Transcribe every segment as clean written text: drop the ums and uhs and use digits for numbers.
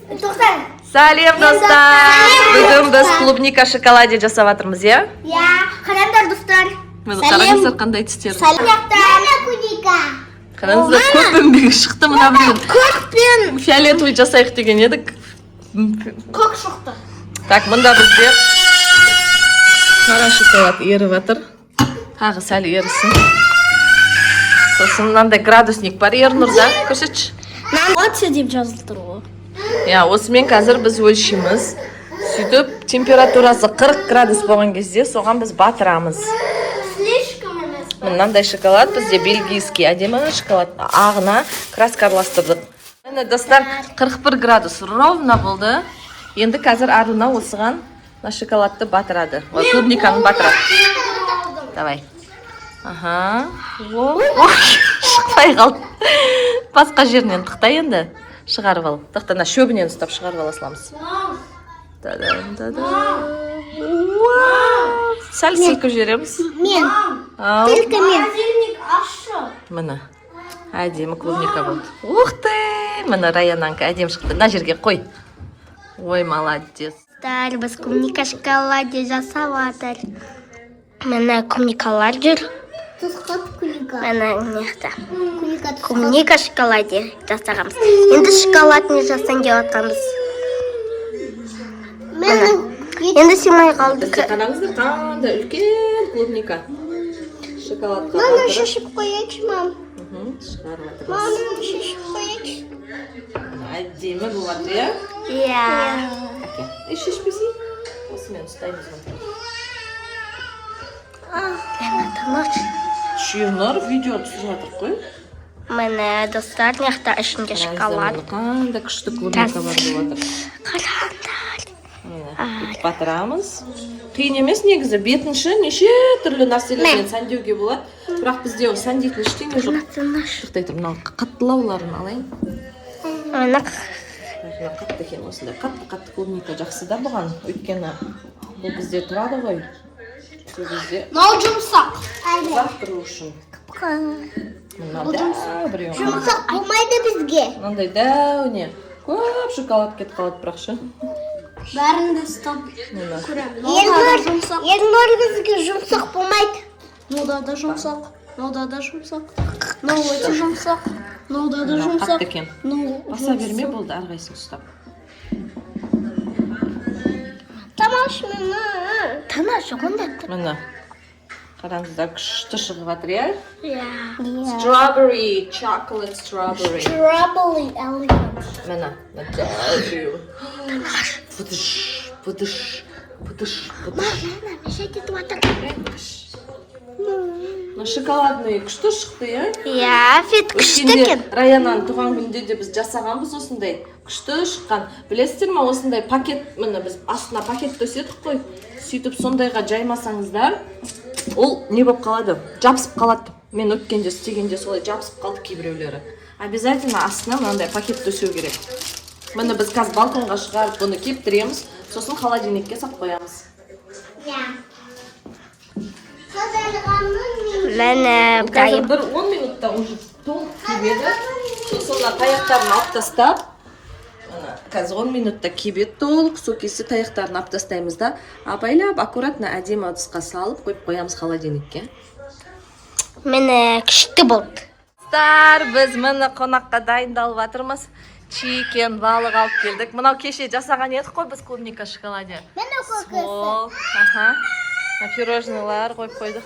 Тоқтар. Сәлем достар. Бүгін біз клубника шоколаде жасап жатырмыз, иә? Иә, қараңдар достар. Қараңыздар қандай түстер. Клубника. Қараңыздар, көп еңбегі шықты мына бүгін. Көк пен Фиолетовый жасайық деген едік. көк шықты. Так, мұнда бізде қара шоколад еріп жатыр. Тағы сәл ерісін. Сосын мынандай градусник бар Ернұрда. Көрсетші. Нан деп жазылып тұр ғой. Я, осымен қазір біз өлшейміз. Сөйтіп, температурасы 40 градус болған кезде соған біз батырамыз. Слишком емес. Мынандай шоколад бізде бельгийский әдемі шоколад ағына краска араластырдық. Міне достар 41 градус ровно болды. Енді қазір арына осыған шоколадты батырады. Клубниканы батырады. Давай. Ага. Шықпай қалды. Басқа жерінен тықта енді. Шығарып ал. Тықтана шөбінен ұстап шығарып ала саламыз. Сәл сілкіп жібереміз. Мен. Только мен. Холодильник ашы. Міне. Әдемі клубника болды. Ух ты! Міне Раянанка әдемі шықты. Мына жерге қой. Ой, молодец. Біз клубника шоколаде жасап жатыр. Міне клубникалар жүр. Міне неқта. Клубника шоколаде жасағамыз. Енді шоколад не жасан деп жатқанбыз. Енді сыймай қалды. Қараңыздар, қандай үлкен клубника. Шоколадқа Мама, шешіп қояйықшы, мам. Шығарып жатырмыз. Мама, шешіп қояйықшы. Әдемі болады, иә? Иә. Шешпесей. Осымен ұстаймыз. Шүйінлар видео түсіп жатыр қой. Міне достар, неқта ішінде шоколад. Қандай күшті клубника бар болады. Қараңдар. Батырамыз. Қиын емес негізі. Бетінші неше түрлі нәрселермен сәндеуге болады. Бірақ бізде сәндейтін ештеңе жоқ. Тоқтай тұр, мынау қаттылауларын алайын. Міне Қатты екен осындай. Қатты клубника жақсы да бұған. Өйткені бұл бізде тұрады ғой. Мынау жұмсақ. Ұзақ тұру үшін. Жұмсақ болмайды бізге. Мынандай дәуіне. Көп шоколад кетіп қалады бірақ ше. Бәрін де ұстап көремін. Ернұр бізге жұмсақ болмайды. Мынау да жұмсақ. Мынау да жұмсақ. Мынау өте жұмсақ. Мынау да жұмсақ. Қатты екен. Баса берме болды әрқайсысын ұстап. Тамаш мені. Тамаш онда. Міне. Қараңыздар күшті шығып жатыр, иә? Иә. Strawberry, chocolate strawberry. Strawberry elegant. Міне. Пұдыш. Шоколадный күшті шықты, иә? Иә, фет күшті екен. Раянан туған күнде де біз жасағанбыз осындай. Күшті шыққан. Білесіздер ме, осындай пакет, міне біз астына пакет төседік қой. Сөйтіп сондайға жаймасаңыздар, ол не болып қалады? Жабысып қалады. Мен өткенде істегенде солай жабысып қалды кейбіреулері. Обязательно астына мынандай пакет төсеу керек. Міне біз қазір балконға шығарып бұны кептіреміз, сосын холодильникке сап қоямыз. Міне Қазір бір 10 минутта уже толық кебеді. Сосын таяқтарын алып тастап, қазір 10 минутта кебеді толық, сол кезде таяқтарын алып тастаймыз да, абайлап, аккуратно әдемі ыдысқа салып қойып қоямыз холодильникке. Міне күшті болды. Біз міне қонаққа дайындалып жатырмыз. Чикен, балық алып келдік. Мынау кеше жасаған едік қой біз клубника шоколаде. Міне Сол, пирожныйлар қойып қойдық.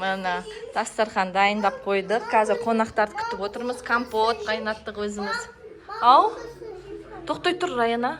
Міне дастархан дайындап қойдық. Қазір қонақтарды күтіп отырмыз. Компот қайнаттық өзіміз. Ау, тоқтай тұр Раяна.